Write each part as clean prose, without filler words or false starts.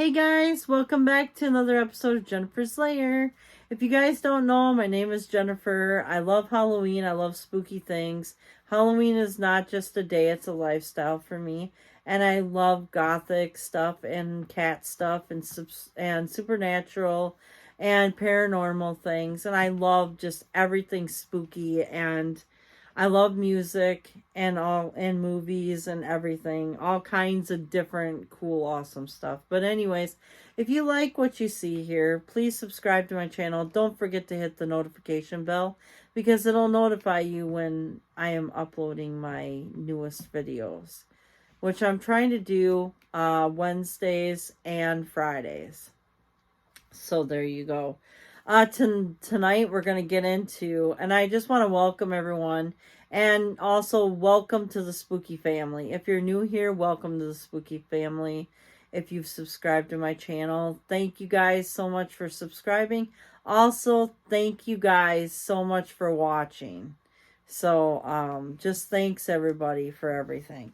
Hey guys, welcome back to another episode of Jennifer's Lair. If you guys don't know, my name is Jennifer. I love Halloween. I love spooky things. Halloween is not just a day, it's a lifestyle for me. And I love gothic stuff and cat stuff and supernatural and paranormal things. And I love just everything spooky, and I love music and movies and everything, all kinds of different cool awesome stuff. But anyways, if you like what you see here, please subscribe to my channel. Don't forget to hit the notification bell because it'll notify you when I am uploading my newest videos, which I'm trying to do Wednesdays and Fridays. So there you go. Tonight we're going to get into, and I just want to welcome everyone, and also welcome to the Spooky family. If you're new here, welcome to the Spooky family. If you've subscribed to my channel, thank you guys so much for subscribing. Also, thank you guys so much for watching. So, just thanks everybody for everything.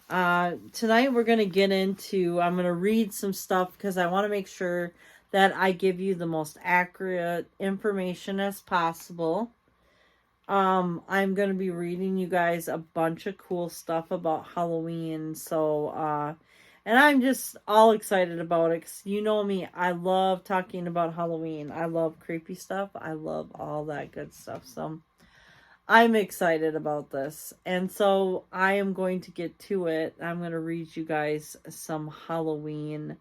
Tonight we're going to get into, I'm going to read some stuff because I want to make sure that I give you the most accurate information as possible. I'm going to be reading you guys a bunch of cool stuff about Halloween. So, and I'm just all excited about it because you know me, I love talking about Halloween. I love creepy stuff. I love all that good stuff. So, I'm excited about this. And so, I am going to get to it. I'm going to read you guys some Halloween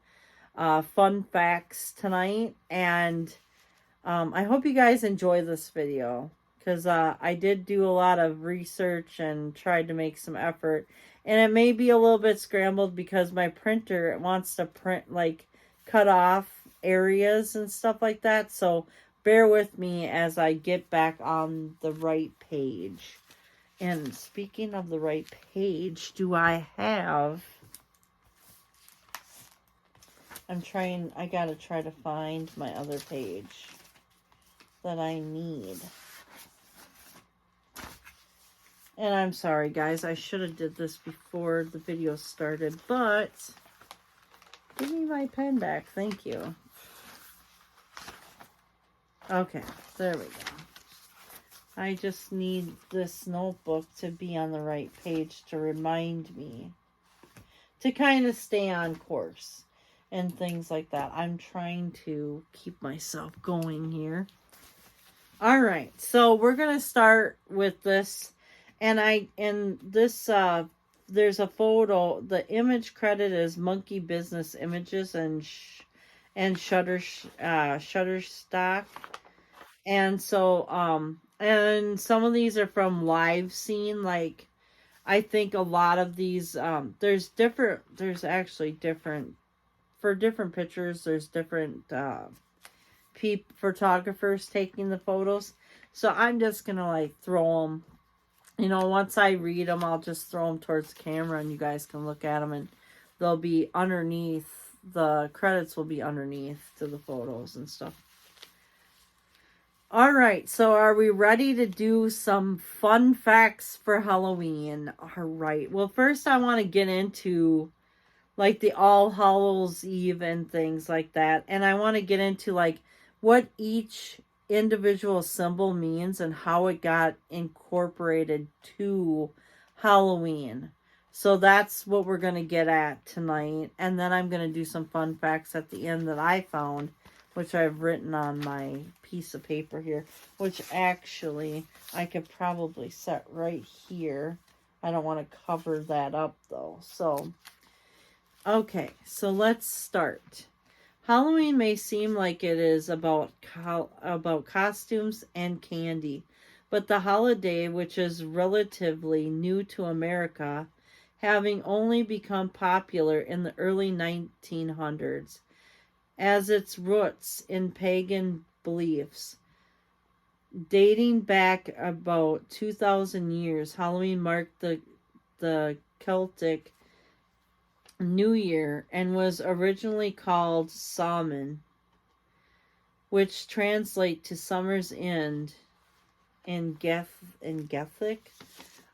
fun facts tonight, and I hope you guys enjoy this video because I did do a lot of research and tried to make some effort, and it may be a little bit scrambled because my printer wants to print, like, cut off areas and stuff like that, so bear with me as I get back on the right page. And speaking of the right page, do I have... I gotta try to find my other page that I need. And I'm sorry, guys. I should have did this before the video started, but give me my pen back. Thank you. Okay, there we go. I just need this notebook to be on the right page to remind me to kind of stay on course and things like that. I'm trying to keep myself going here. All right, so we're gonna start with this, and there's a photo. The image credit is Monkey Business Images and Shutterstock, and so and some of these are from Live Scene. Like, I think a lot of these there's actually different. For different pictures, there's different photographers taking the photos. So I'm just going to, like, throw them. You know, once I read them, I'll just throw them towards the camera and you guys can look at them. And they'll be underneath. The credits will be underneath to the photos and stuff. All right, so are we ready to do some fun facts for Halloween? All right. Well, first I want to get into, like, the All Hallows Eve and things like that. And I want to get into, like, what each individual symbol means and how it got incorporated to Halloween. So that's what we're going to get at tonight. And then I'm going to do some fun facts at the end that I found, which I've written on my piece of paper here, which actually I could probably set right here. I don't want to cover that up, though. So... okay, so let's start. Halloween may seem like it is about costumes and candy, but the holiday, which is relatively new to America, having only become popular in the early 1900s, as its roots in pagan beliefs. Dating back about 2,000 years, Halloween marked the Celtic New Year and was originally called Samhain, which translate to Summer's End in Gaelic.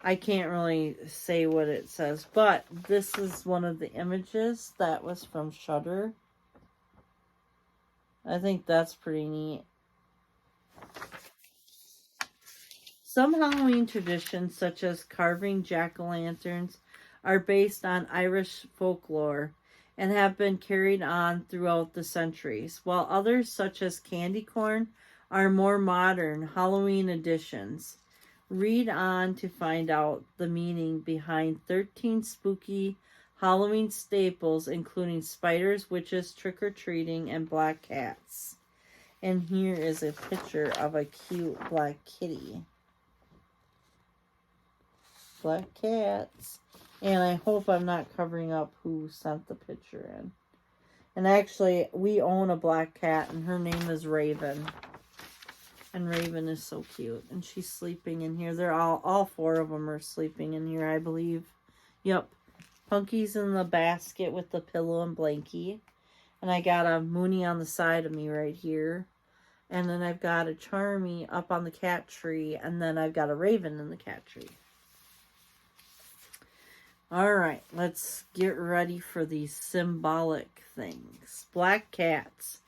I can't really say what it says, but this is one of the images that was from Shudder. I think that's pretty neat. Some Halloween traditions, such as carving jack-o'-lanterns, are based on Irish folklore and have been carried on throughout the centuries, while others, such as candy corn, are more modern Halloween additions. Read on to find out the meaning behind 13 spooky Halloween staples, including spiders, witches, trick-or-treating, and black cats. And here is a picture of a cute black kitty. Black cats. And I hope I'm not covering up who sent the picture in. And actually, we own a black cat, and her name is Raven. And Raven is so cute. And she's sleeping in here. They're all four of them are sleeping in here, I believe. Yep. Punky's in the basket with the pillow and blankie. And I got a Mooney on the side of me right here. And then I've got a Charmy up on the cat tree. And then I've got a Raven in the cat tree. Alright, let's get ready for these symbolic things. Black cats.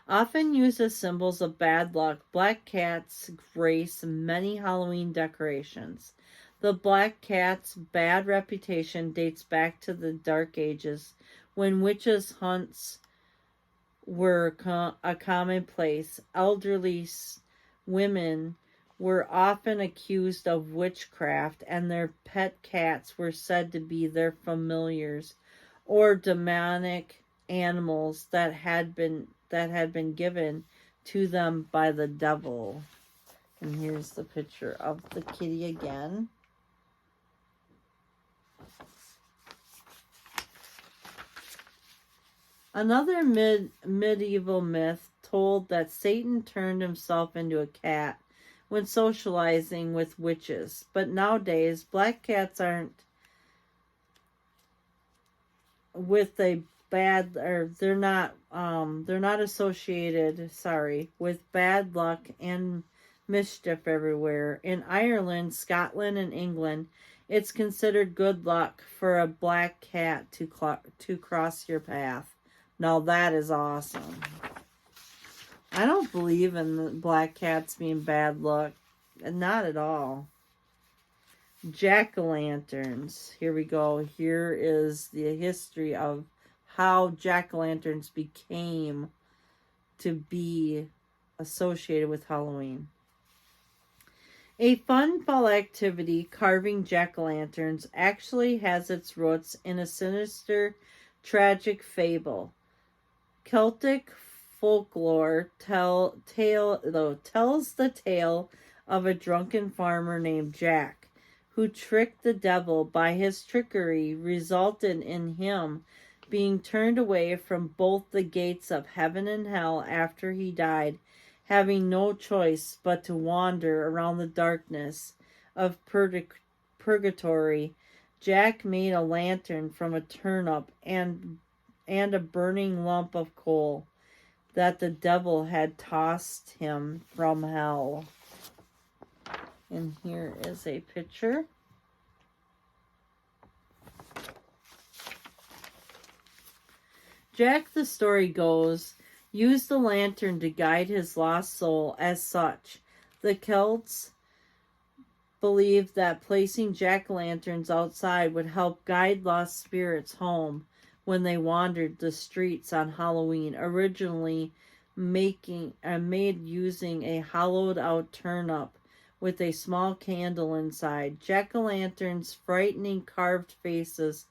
Often used as symbols of bad luck, black cats grace many Halloween decorations. The black cat's bad reputation dates back to the Dark Ages, when witches' hunts were a commonplace. Elderly women were often accused of witchcraft, and their pet cats were said to be their familiars or demonic animals that had been given to them by the devil. And here's the picture of the kitty again. Another medieval myth told that Satan turned himself into a cat when socializing with witches. But nowadays, black cats aren't with a bad, or they're not associated, with bad luck and mischief everywhere. In Ireland, Scotland, and England, it's considered good luck for a black cat to cross your path. Now that is awesome. I don't believe in the black cats being bad luck. Not at all. Jack-o'-lanterns. Here we go. Here is the history of how jack-o'-lanterns became to be associated with Halloween. A fun fall activity, carving jack-o'-lanterns, actually has its roots in a sinister, tragic fable. Celtic folklore tells the tale of a drunken farmer named Jack, who tricked the devil by his trickery, resulted in him being turned away from both the gates of heaven and hell after he died, having no choice but to wander around the darkness of purgatory. Jack made a lantern from a turnip and a burning lump of coal that the devil had tossed him from hell. And here is a picture. Jack, the story goes, used the lantern to guide his lost soul. As such, the Celts believed that placing jack-o'-lanterns outside would help guide lost spirits home when they wandered the streets on Halloween, originally made using a hollowed-out turnip with a small candle inside. Jack-o'-lanterns' frightening carved faces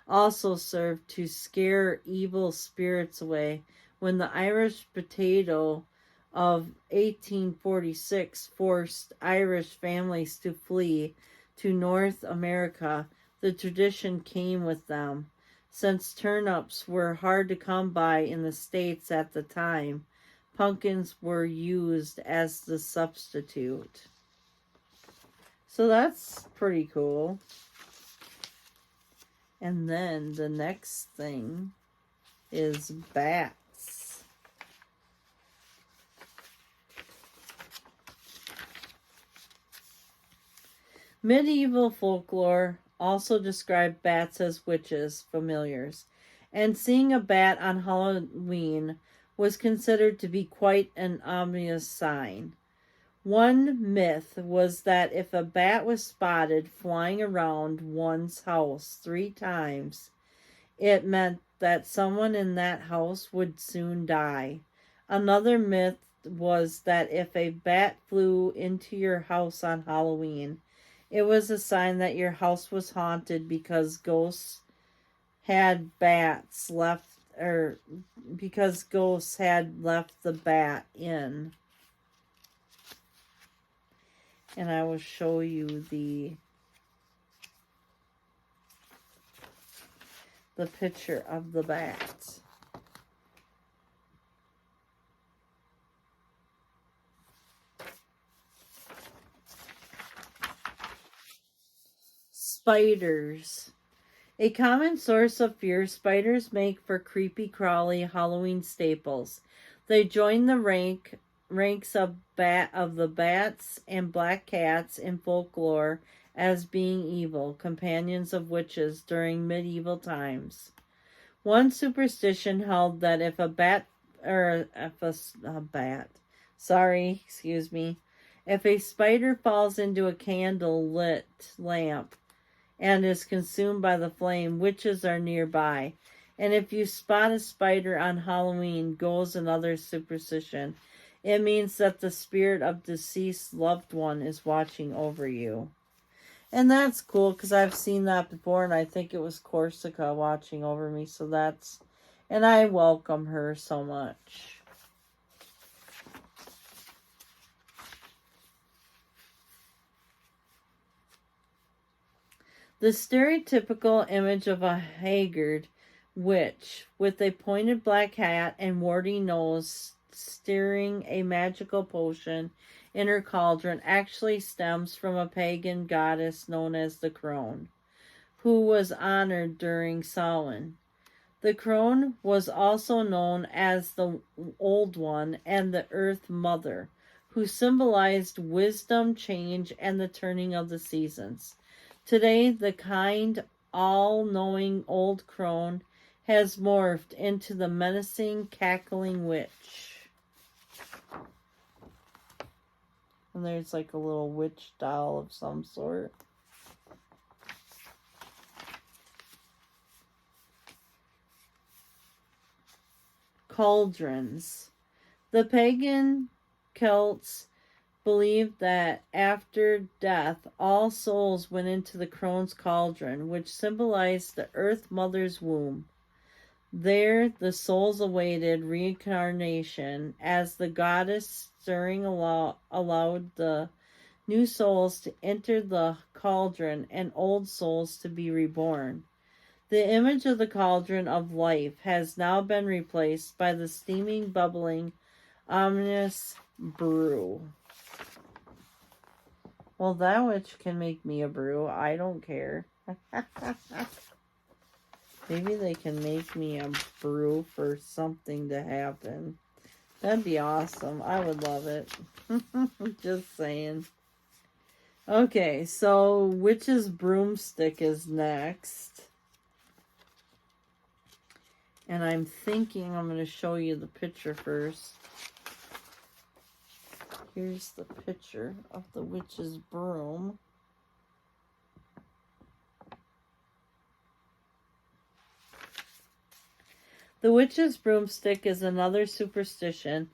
also served to scare evil spirits away. When the Irish potato of 1846 forced Irish families to flee to North America, the tradition came with them. Since turnips were hard to come by in the States at the time, pumpkins were used as the substitute. So that's pretty cool. And then the next thing is bats. Medieval folklore also described bats as witches, familiars, and seeing a bat on Halloween was considered to be quite an ominous sign. One myth was that if a bat was spotted flying around one's house 3 times, it meant that someone in that house would soon die. Another myth was that if a bat flew into your house on Halloween, it was a sign that your house was haunted because ghosts had bats left, or because ghosts had left the bat in. And I will show you the picture of the bat. Spiders. A common source of fear, spiders make for creepy crawly Halloween staples. They join the ranks of the bats and black cats in folklore as being evil, companions of witches during medieval times. One superstition held that if a bat, or if a bat, sorry, excuse me, if a spider falls into a candle lit lamp and is consumed by the flame, witches are nearby. And if you spot a spider on Halloween, goes another superstition. It means that the spirit of deceased loved one is watching over you. And that's cool because I've seen that before, and I think it was Corsica watching over me. So that's, and I welcome her so much. The stereotypical image of a haggard witch with a pointed black hat and warty nose stirring a magical potion in her cauldron actually stems from a pagan goddess known as the crone, who was honored during Samhain. The crone was also known as the Old One and the Earth Mother, who symbolized wisdom, change, and the turning of the seasons. Today, the kind, all-knowing old crone has morphed into the menacing, cackling witch. And there's like a little witch doll of some sort. Cauldrons. The pagan Celts believed that after death, all souls went into the crone's cauldron, which symbolized the Earth Mother's womb. There, the souls awaited reincarnation as the goddess stirring allowed the new souls to enter the cauldron and old souls to be reborn. The image of the cauldron of life has now been replaced by the steaming, bubbling, ominous brew. Well, that witch can make me a brew. I don't care. Maybe they can make me a brew for something to happen. That'd be awesome. I would love it. Just saying. Okay, so witch's broomstick is next. And I'm thinking I'm going to show you the picture first. Here's the picture of the witch's broom. The witch's broomstick is another superstition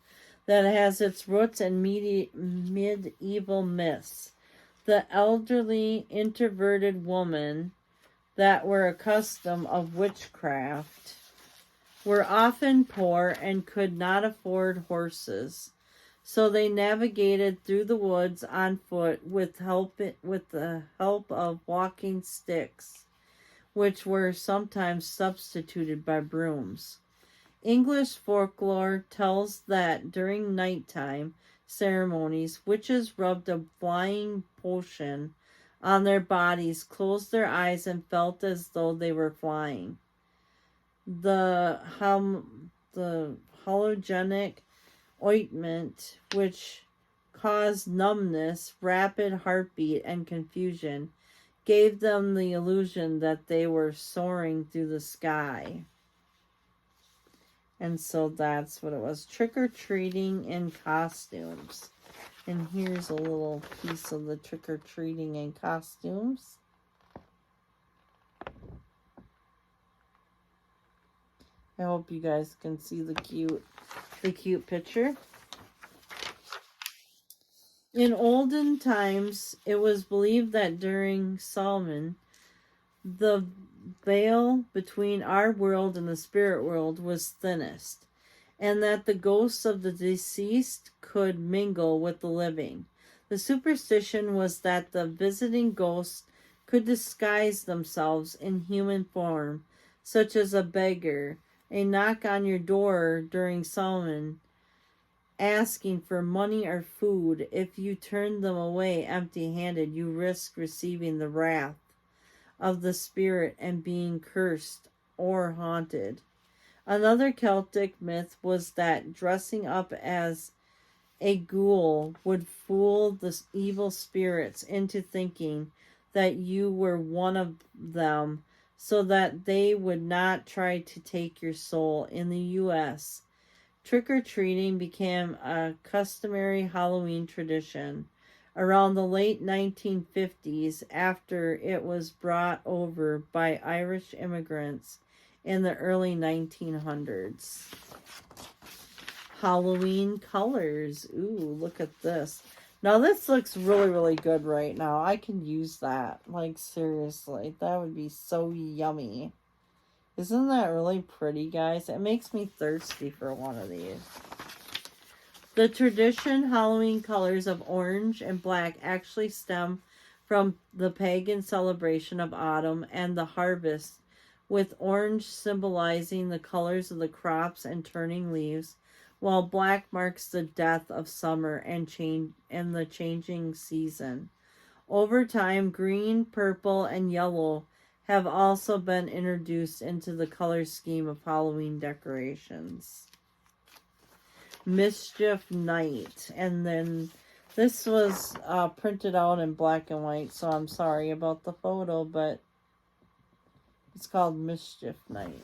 that has its roots in medieval myths. The elderly, introverted women that were accustomed of witchcraft were often poor and could not afford horses. So they navigated through the woods on foot with the help of walking sticks, which were sometimes substituted by brooms. English folklore tells that during nighttime ceremonies, witches rubbed a flying potion on their bodies, closed their eyes, and felt as though they were flying. The halogenic ointment, which caused numbness, rapid heartbeat, and confusion, gave them the illusion that they were soaring through the sky. And so that's what it was. Trick-or-treating in costumes. And here's a little piece of the trick-or-treating in costumes. I hope you guys can see the cute picture. In olden times, it was believed that during Solomon, the veil between our world and the spirit world was thinnest, and that the ghosts of the deceased could mingle with the living. The superstition was that the visiting ghosts could disguise themselves in human form, such as a beggar, a knock on your door during Solomon, asking for money or food. If you turn them away empty-handed, you risk receiving the wrath of the spirit and being cursed or haunted. Another Celtic myth was that dressing up as a ghoul would fool the evil spirits into thinking that you were one of them, so that they would not try to take your soul. In the U.S., trick-or-treating became a customary Halloween tradition around the late 1950s, after it was brought over by Irish immigrants in the early 1900s. Halloween colors. Ooh, look at this. Now this looks really, really good right now. I can use that. Like, seriously. That would be so yummy. Isn't that really pretty, guys? It makes me thirsty for one of these. The tradition Halloween colors of orange and black actually stem from the pagan celebration of autumn and the harvest, with orange symbolizing the colors of the crops and turning leaves, while black marks the death of summer and the changing season. Over time, green, purple, and yellow have also been introduced into the color scheme of Halloween decorations. Mischief Night. And then this was printed out in black and white, so I'm sorry about the photo, but it's called Mischief Night.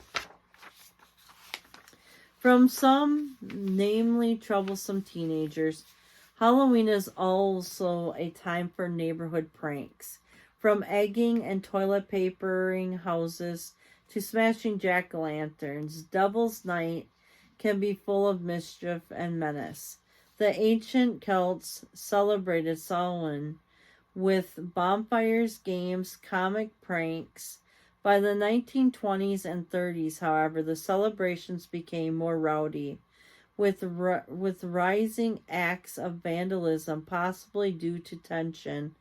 From some, namely troublesome teenagers, Halloween is also a time for neighborhood pranks. From egging and toilet papering houses to smashing jack-o'-lanterns, Devil's Night can be full of mischief and menace. The ancient Celts celebrated Samhain with bonfires, games, comic pranks. By the 1920s and 30s, however, the celebrations became more rowdy, with rising acts of vandalism, possibly due to tension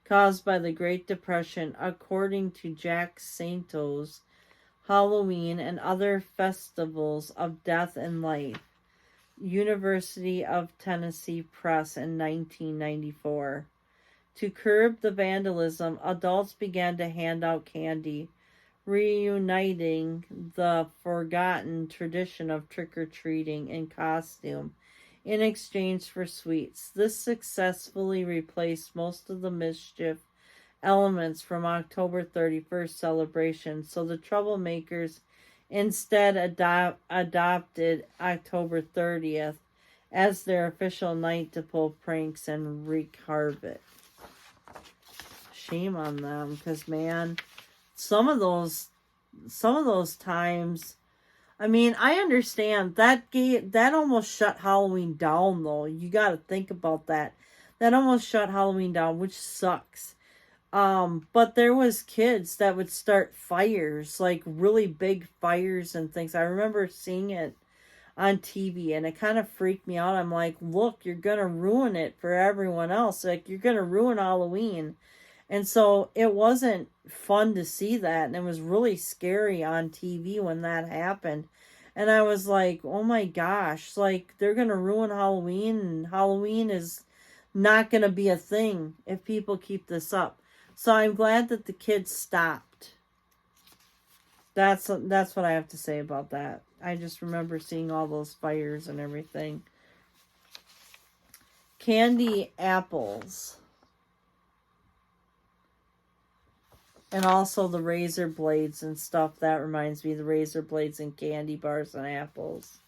caused by the Great Depression, according to Jack Santo's Halloween and Other Festivals of Death and Life, University of Tennessee Press in 1994. To curb the vandalism, adults began to hand out candy, reuniting the forgotten tradition of trick-or-treating in costume in exchange for sweets. This successfully replaced most of the mischief elements from October 31st celebration, so the troublemakers instead adopted October 30th as their official night to pull pranks and wreak havoc. Shame on them, because man, some of those times, I mean, I understand that almost shut Halloween down, though. You got to think about that. That almost shut Halloween down, which sucks. But there was kids that would start fires, like really big fires and things. I remember seeing it on TV, and it kind of freaked me out. I'm like, look, you're gonna ruin it for everyone else. Like, you're gonna ruin Halloween. And so it wasn't fun to see that, and it was really scary on TV when that happened. And I was like, oh my gosh, like, they're going to ruin Halloween, and Halloween is not going to be a thing if people keep this up. So I'm glad that the kids stopped. That's what I have to say about that. I just remember seeing all those fires and everything. Candy apples. And also the razor blades and stuff. That reminds me, the razor blades and candy bars and apples.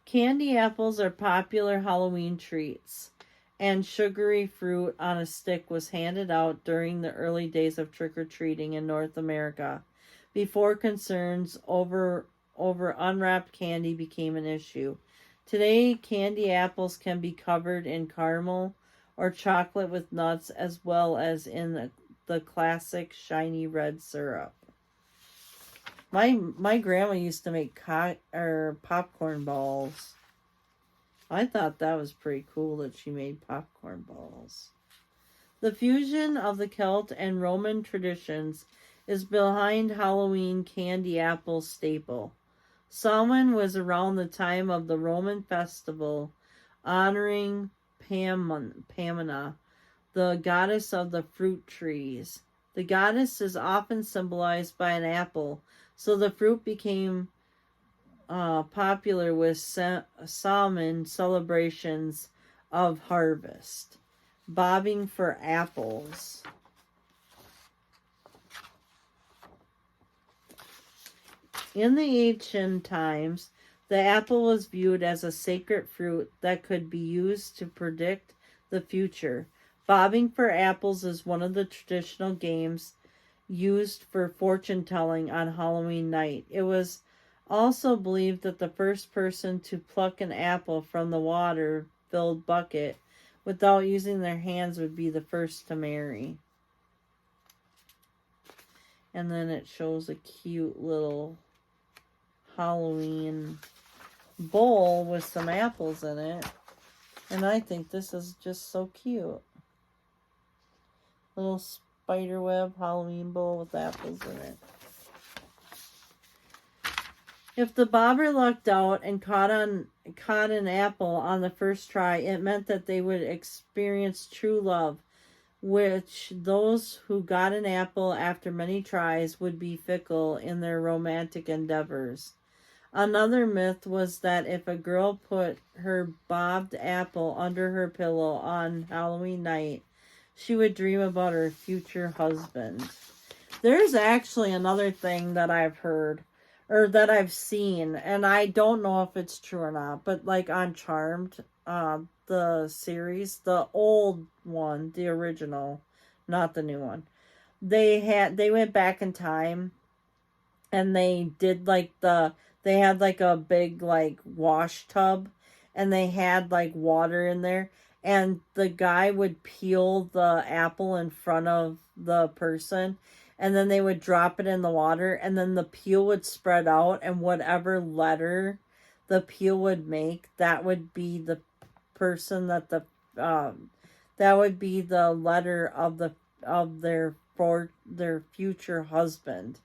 Candy apples are popular Halloween treats, and sugary fruit on a stick was handed out during the early days of trick-or-treating in North America, before concerns over unwrapped candy became an issue. Today, candy apples can be covered in caramel or chocolate with nuts, as well as in the classic shiny red syrup. My grandma used to make popcorn balls. I thought that was pretty cool that she made popcorn balls. The fusion of the Celt and Roman traditions is behind Halloween candy apple staple. Samhain was around the time of the Roman festival honoring Pamina, the goddess of the fruit trees. The goddess is often symbolized by an apple, so the fruit became popular with Samhain celebrations of harvest. Bobbing for apples. In the ancient times, the apple was viewed as a sacred fruit that could be used to predict the future. Bobbing for apples is one of the traditional games used for fortune telling on Halloween night. It was also believed that the first person to pluck an apple from the water-filled bucket without using their hands would be the first to marry. And then it shows a cute little Halloween bowl with some apples in it. And I think this is just so cute. Little spiderweb Halloween bowl with apples in it. If the bobber lucked out and caught an apple on the first try, it meant that they would experience true love, which those who got an apple after many tries would be fickle in their romantic endeavors. Another myth was that if a girl put her bobbed apple under her pillow on Halloween night, she would dream about her future husband. There's actually another thing that I've heard, or that I've seen, and I don't know if it's true or not, but like on Charmed, the series, the old one, the original, not the new one, they went back in time and they did they had like a big like wash tub and they had like water in there, and the guy would peel the apple in front of the person, and then they would drop it in the water, and then the peel would spread out, and whatever letter the peel would make, that would be the person that that would be the letter of their future husband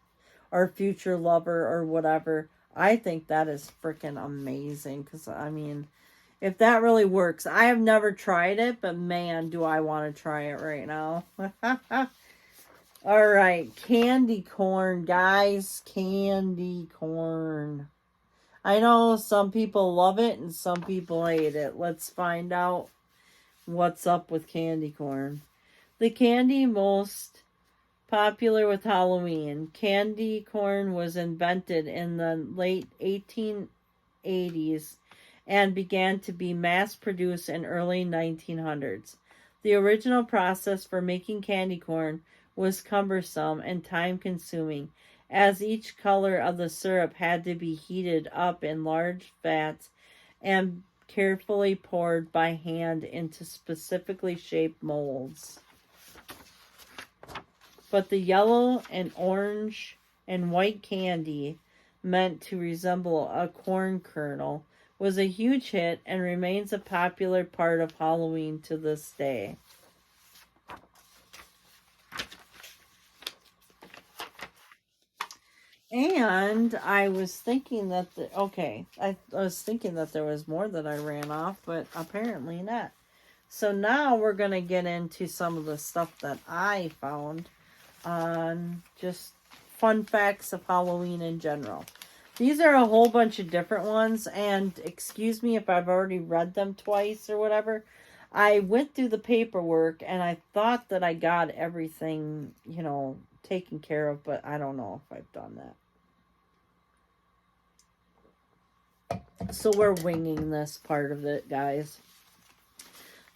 or future lover or whatever. I think that is freaking amazing, because I mean, if that really works, I have never tried it, but man, do I want to try it right now. All right, candy corn, guys, candy corn. I know some people love it and some people hate it. Let's find out what's up with candy corn. The candy most popular with Halloween. Candy corn was invented in the late 1880s and began to be mass-produced in early 1900s. The original process for making candy corn was cumbersome and time-consuming, as each color of the syrup had to be heated up in large vats and carefully poured by hand into specifically shaped molds. But the yellow and orange and white candy, meant to resemble a corn kernel, was a huge hit and remains a popular part of Halloween to this day. And I was thinking that I was thinking that there was more that I ran off, but apparently not. So now we're going to get into some of the stuff that I found on just fun facts of Halloween in general. These are a whole bunch of different ones, and excuse me if I've already read them twice or whatever. I went through the paperwork and I thought that I got everything, taken care of, but I don't know if I've done that. So we're winging this part of it, guys.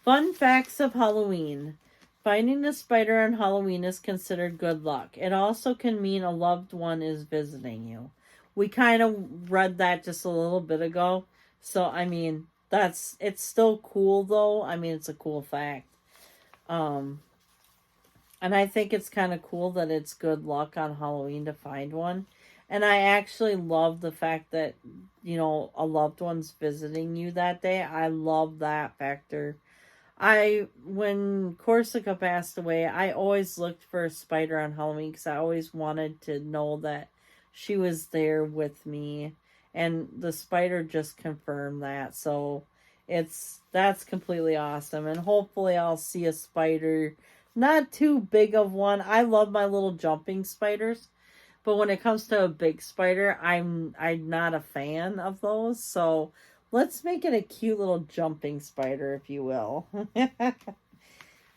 Fun facts of Halloween. Finding a spider on Halloween is considered good luck. It also can mean a loved one is visiting you. We kind of read that just a little bit ago. So, I mean, it's still cool though. I mean, it's a cool fact. And I think it's kind of cool that it's good luck on Halloween to find one. And I actually love the fact that, a loved one's visiting you that day. I love that factor. When Corsica passed away, I always looked for a spider on Halloween because I always wanted to know that she was there with me. And the spider just confirmed that. So that's completely awesome. And hopefully I'll see a spider, not too big of one. I love my little jumping spiders. But when it comes to a big spider, I'm not a fan of those. So let's make it a cute little jumping spider, if you will.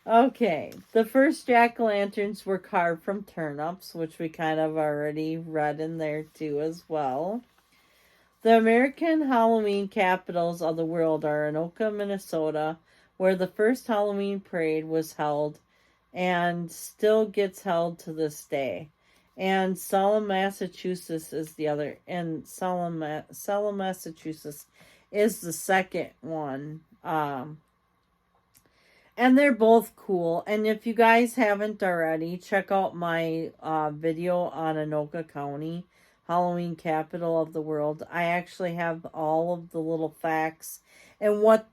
Okay, the first jack-o'-lanterns were carved from turnips, which we kind of already read in there too as well. The American Halloween capitals of the world are Anoka, Minnesota, where the first Halloween parade was held and still gets held to this day. And Salem, Massachusetts is the other. And Salem, Massachusetts is the second one. And they're both cool. And if you guys haven't already, check out my video on Anoka County, Halloween capital of the world. I actually have all of the little facts and what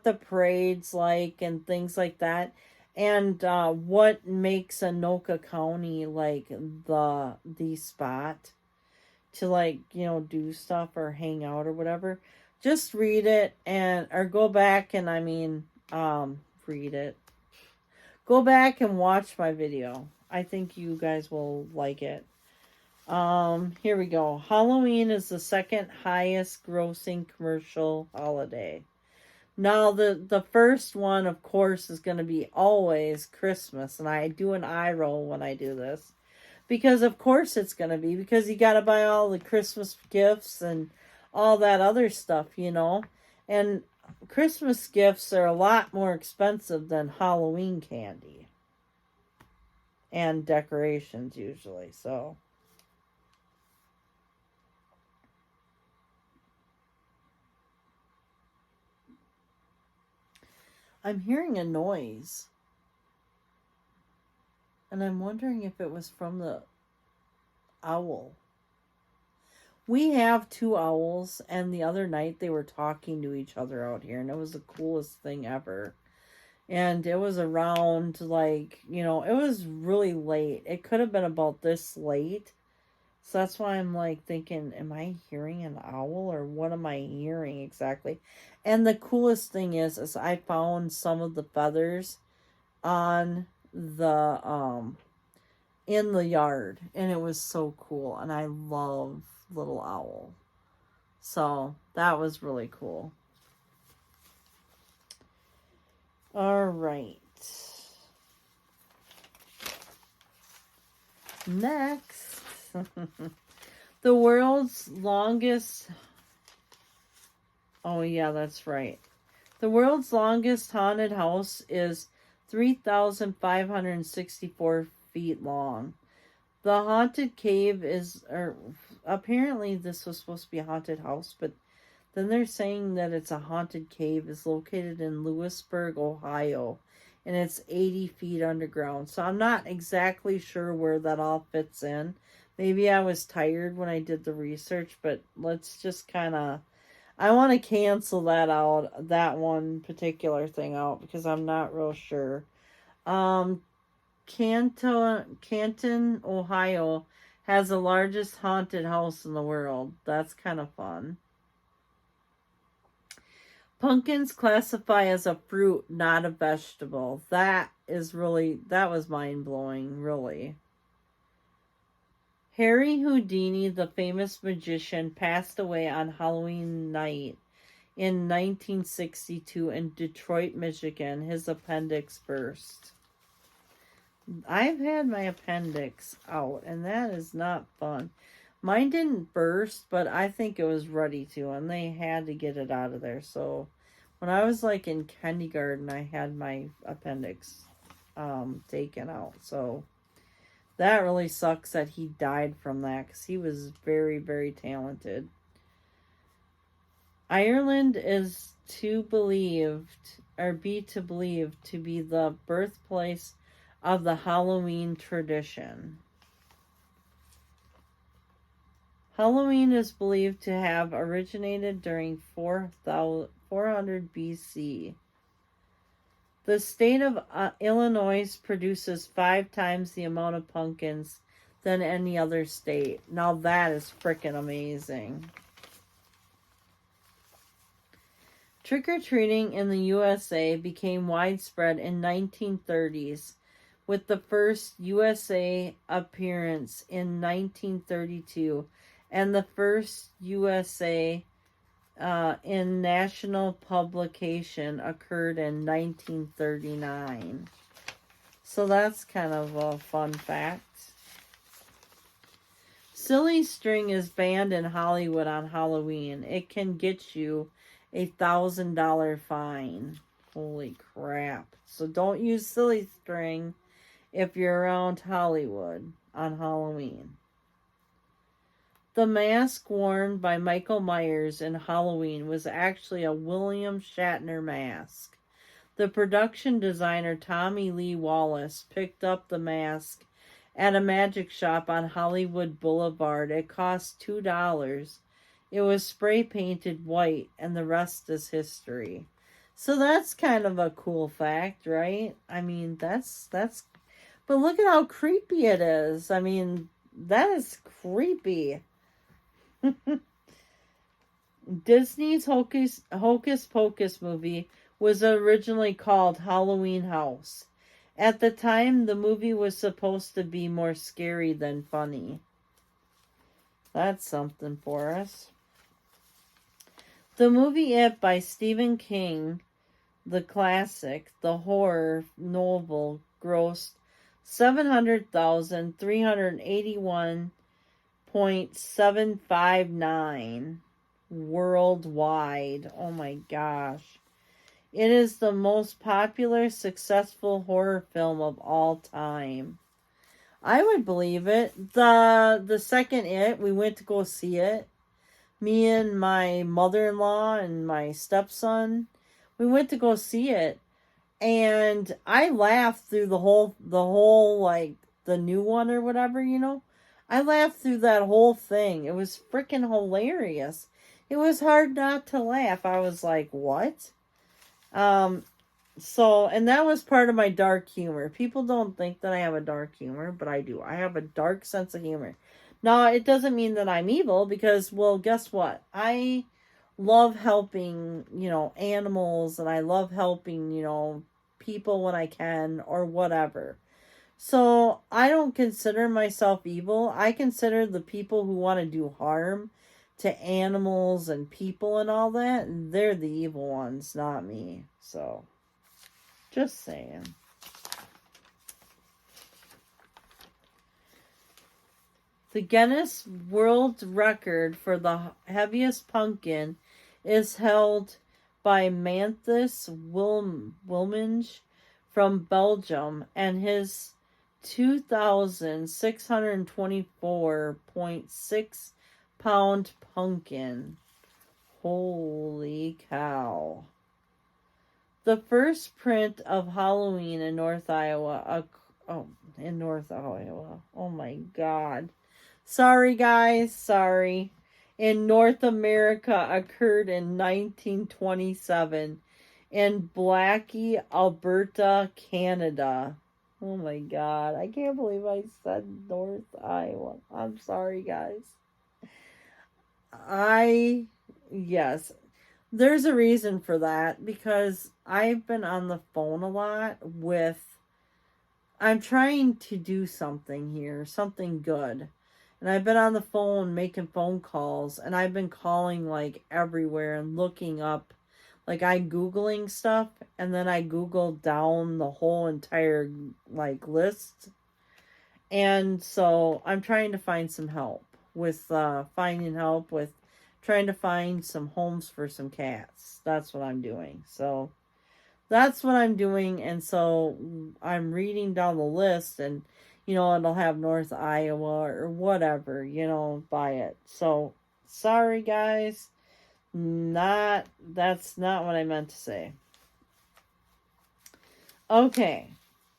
the parade's like and things like that. And what makes Anoka County like the spot to do stuff or hang out or whatever. Just read it or go back and read it. Go back and watch my video. I think you guys will like it. Here we go. Halloween is the second highest grossing commercial holiday. Now, the first one, of course, is going to be always Christmas. And I do an eye roll when I do this. Because, of course, it's going to be. Because you got to buy all the Christmas gifts and all that other stuff, And Christmas gifts are a lot more expensive than Halloween candy. And decorations, usually. So I'm hearing a noise. And I'm wondering if it was from the owl. We have 2 owls, and the other night they were talking to each other out here, and it was the coolest thing ever. And it was around, it was really late. It could have been about this late. So that's why I'm thinking, am I hearing an owl or what am I hearing exactly? And the coolest thing is I found some of the feathers on the in the yard, and it was so cool, and I love little owl. So that was really cool. All right. Next. The world's longest... Oh, yeah, that's right. The world's longest haunted house is 3,564 feet long. The haunted cave apparently this was supposed to be a haunted house, but then they're saying that it's a haunted cave. Is located in Lewisburg, Ohio, and it's 80 feet underground. So I'm not exactly sure where that all fits in. Maybe I was tired when I did the research, but let's just I want to cancel that one particular thing out, because I'm not real sure. Canton, Ohio has the largest haunted house in the world. That's kind of fun. Pumpkins classify as a fruit, not a vegetable. That was mind-blowing, really. Harry Houdini, the famous magician, passed away on Halloween night in 1962 in Detroit, Michigan. His appendix burst. I've had my appendix out, and that is not fun. Mine didn't burst, but I think it was ready to, and they had to get it out of there. So when I was like in kindergarten, I had my appendix taken out. So that really sucks that he died from that because he was very, very talented. Ireland is to believed to be the birthplace of the Halloween tradition. Halloween is believed to have originated during 400 BC. The state of Illinois produces 5 times the amount of pumpkins than any other state. Now that is freaking amazing. Trick-or-treating in the USA became widespread in 1930s, with the first USA appearance in 1932 and the first USA in national publication occurred in 1939. So that's kind of a fun fact. Silly string is banned in Hollywood on Halloween. It can get you $1,000 fine. Holy crap. So don't use silly string if you're around Hollywood on Halloween. The mask worn by Michael Myers in Halloween was actually a William Shatner mask. The production designer Tommy Lee Wallace picked up the mask at a magic shop on Hollywood Boulevard. It cost $2. It was spray painted white, and the rest is history. So that's kind of a cool fact, right? I mean, that's but look at how creepy it is. I mean, that is creepy. Disney's Hocus Pocus movie was originally called Halloween House. At the time, the movie was supposed to be more scary than funny. That's something for us. The movie It by Stephen King, the classic, the horror novel, grossed $700,381.759 worldwide. Oh my gosh. It is the most popular, successful horror film of all time. I would believe it. The second It, we went to go see it. Me and my mother-in-law and my stepson, we went to go see it, and I laughed through the whole like the new one or whatever, you know. I laughed through that whole thing. It was freaking hilarious. It was hard not to laugh. I was like, "What?" So, and that was part of my dark humor. People don't think that I have a dark humor, but I do. I have a dark sense of humor. Now, it doesn't mean that I'm evil because, well, guess what? I love helping, animals, and I love helping, people when I can or whatever. So I don't consider myself evil. I consider the people who want to do harm to animals and people and all that, they're the evil ones, not me. So, just saying. The Guinness World Record for the heaviest pumpkin is held by Manthus Wilmenge from Belgium and his 2,624.6 pound pumpkin. Holy cow. The first print of Halloween in North Iowa. In North Iowa. Oh my God. Sorry, guys. Sorry. In North America occurred in 1927 in Blackie, Alberta, Canada. Oh my God. I can't believe I said North Iowa. I'm sorry, guys. Yes. There's a reason for that because I've been on the phone a lot I'm trying to do something here, something good. And I've been on the phone making phone calls, and I've been calling like everywhere and looking up, like I Googling stuff, and then I Googled down the whole entire like list. And so I'm trying to find some help. with finding help with trying to find some homes for some cats. That's what I'm doing. So that's what I'm doing. And so I'm reading down the list, and, it'll have North Iowa or whatever, by it. So sorry, guys. That's not what I meant to say. Okay.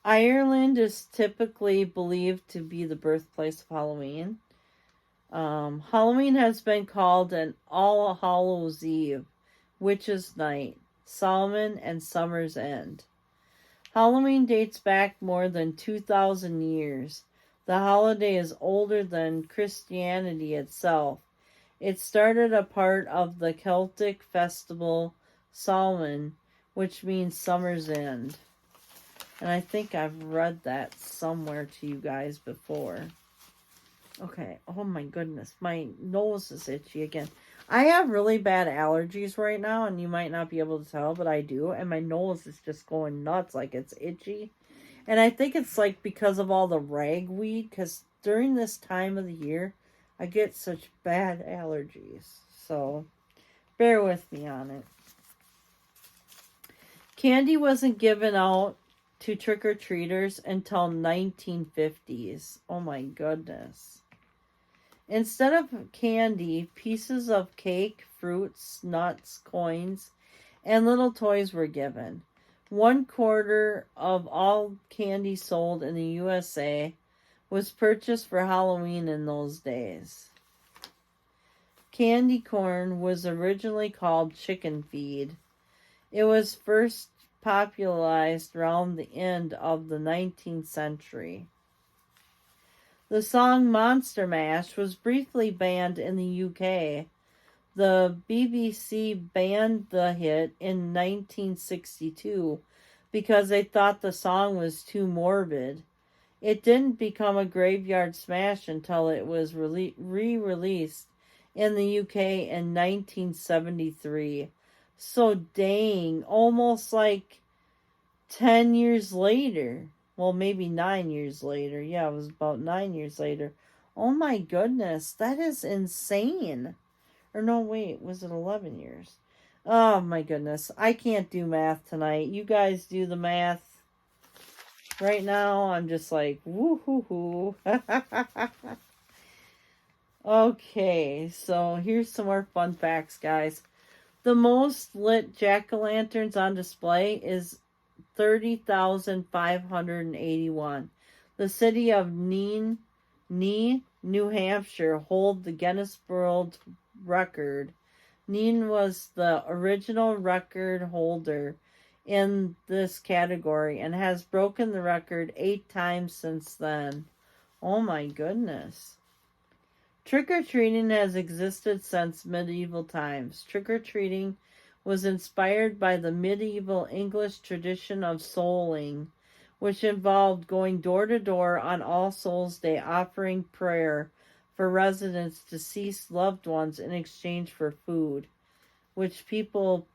Ireland is typically believed to be the birthplace of Halloween. Halloween has been called an All Hallows Eve, Witches' Night, Samhain, and Summer's End. Halloween dates back more than 2,000 years. The holiday is older than Christianity itself. It started a part of the Celtic festival Samhain, which means summer's end. And I think I've read that somewhere to you guys before. Okay. Oh my goodness. My nose is itchy again. I have really bad allergies right now, and you might not be able to tell, but I do. And my nose is just going nuts, like it's itchy. And I think it's like because of all the ragweed, because during this time of the year, I get such bad allergies. So bear with me on it. Candy wasn't given out to trick-or-treaters until 1950s. Oh my goodness. Instead of candy, pieces of cake, fruits, nuts, coins, and little toys were given. 1/4 of all candy sold in the USA was purchased for Halloween in those days. Candy corn was originally called chicken feed. It was first popularized around the end of the 19th century. The song Monster Mash was briefly banned in the UK. The BBC banned the hit in 1962 because they thought the song was too morbid. It didn't become a graveyard smash until it was re-released in the UK in 1973. So dang, almost like 10 years later. Well, maybe 9 years later. Yeah, it was about 9 years later. Oh my goodness, that is insane. Or no, wait, was it 11 years? Oh my goodness, I can't do math tonight. You guys do the math. Right now, I'm just like, woo-hoo-hoo. Okay, so here's some more fun facts, guys. The most lit jack-o'-lanterns on display is 30,581. The city of New Hampshire, hold the Guinness World Record. Neen was the original record holder in this category and has broken the record 8 times since then. Oh my goodness. Trick-or-treating has existed since medieval times. Trick-or-treating was inspired by the medieval English tradition of souling, which involved going door to door on All Souls' Day offering prayer for residents' deceased loved ones in exchange for food, which people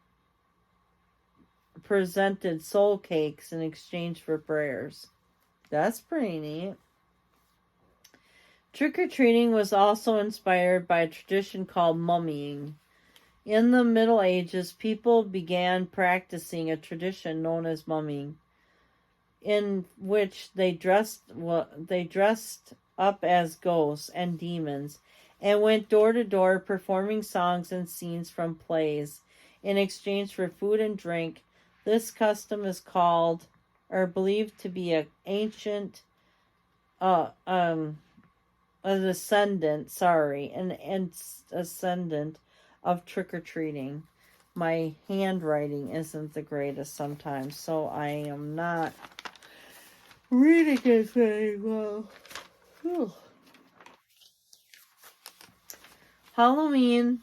presented soul cakes in exchange for prayers. That's pretty neat. Trick-or-treating was also inspired by a tradition called mummying. In the Middle Ages, people began practicing a tradition known as mummying, in which they dressed up as ghosts and demons and went door to door performing songs and scenes from plays in exchange for food and drink. This custom is called, or believed to be, an ancient ascendant of trick-or-treating. My handwriting isn't the greatest sometimes, so I am not reading it very well. Whew. Halloween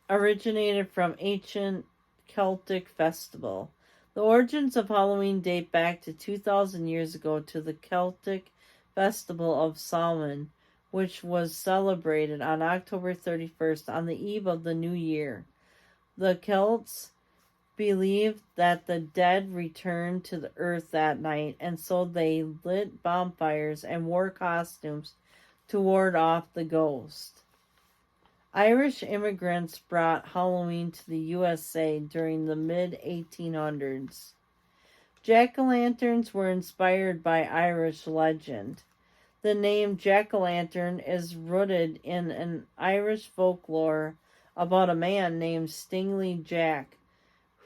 originated from ancient Celtic festival. The origins of Halloween date back to 2,000 years ago to the Celtic festival of Samhain, which was celebrated on October 31st on the eve of the new year. The Celts believed that the dead returned to the earth that night, and so they lit bonfires and wore costumes to ward off the ghost. Irish immigrants brought Halloween to the USA during the mid-1800s. Jack-o'-lanterns were inspired by Irish legend. The name jack-o'-lantern is rooted in an Irish folklore about a man named Stingley Jack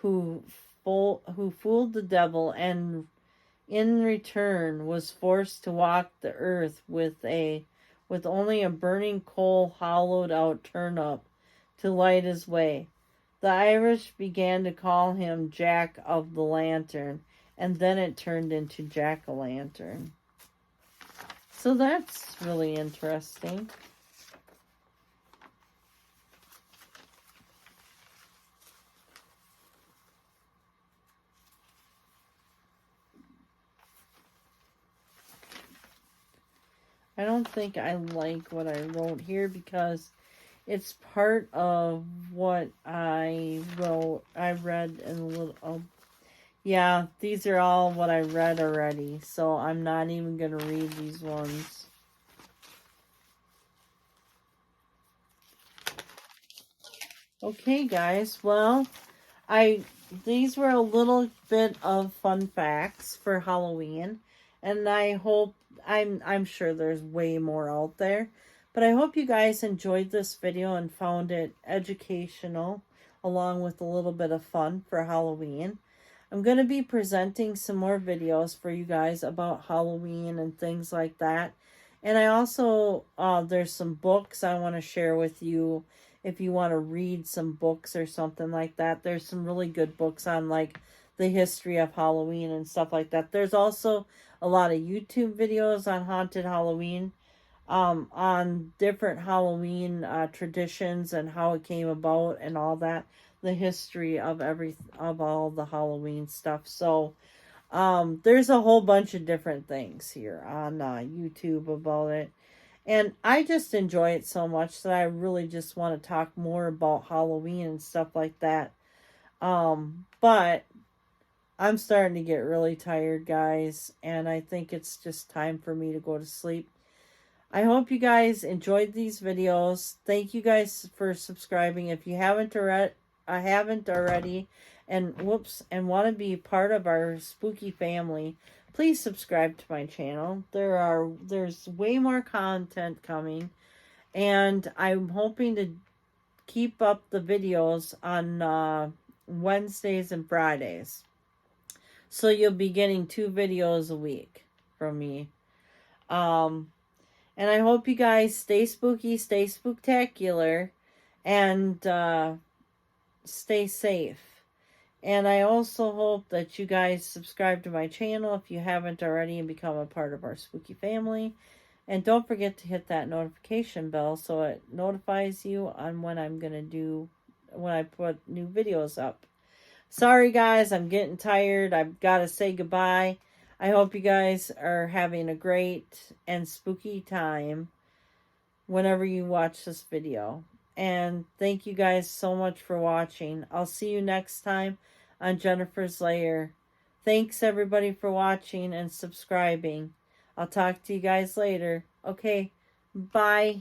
who fooled the devil and in return was forced to walk the earth with only a burning coal hollowed out turnip to light his way. The Irish began to call him Jack of the Lantern, and then it turned into jack-o'-lantern. So that's really interesting. I don't think I like what I wrote here because it's part of what I wrote. I read in a little... yeah, these are all what I read already, so I'm not even going to read these ones. Okay, guys, well, these were a little bit of fun facts for Halloween, and I'm sure there's way more out there, but I hope you guys enjoyed this video and found it educational along with a little bit of fun for Halloween. I'm going to be presenting some more videos for you guys about Halloween and things like that. And I also, there's some books I want to share with you if you want to read some books or something like that. There's some really good books on like the history of Halloween and stuff like that. There's also a lot of YouTube videos on Haunted Halloween, on different Halloween traditions and how it came about and all that. The history of all the Halloween stuff. So there's a whole bunch of different things here on YouTube about it. And I just enjoy it so much that I really just want to talk more about Halloween and stuff like that. But I'm starting to get really tired, guys, and I think it's just time for me to go to sleep. I hope you guys enjoyed these videos. Thank you guys for subscribing. If you haven't already, and want to be part of our spooky family, please subscribe to my channel. There's way more content coming, and I'm hoping to keep up the videos on Wednesdays and Fridays. So you'll be getting 2 videos a week from me. And I hope you guys stay spooky, stay spooktacular, and stay safe. And I also hope that you guys subscribe to my channel if you haven't already and become a part of our spooky family. And don't forget to hit that notification bell so it notifies you on when I put new videos up. Sorry guys, I'm getting tired. I've got to say goodbye. I hope you guys are having a great and spooky time whenever you watch this video. And thank you guys so much for watching. I'll see you next time on Jennifer's Lair. Thanks everybody for watching and subscribing. I'll talk to you guys later. Okay, bye.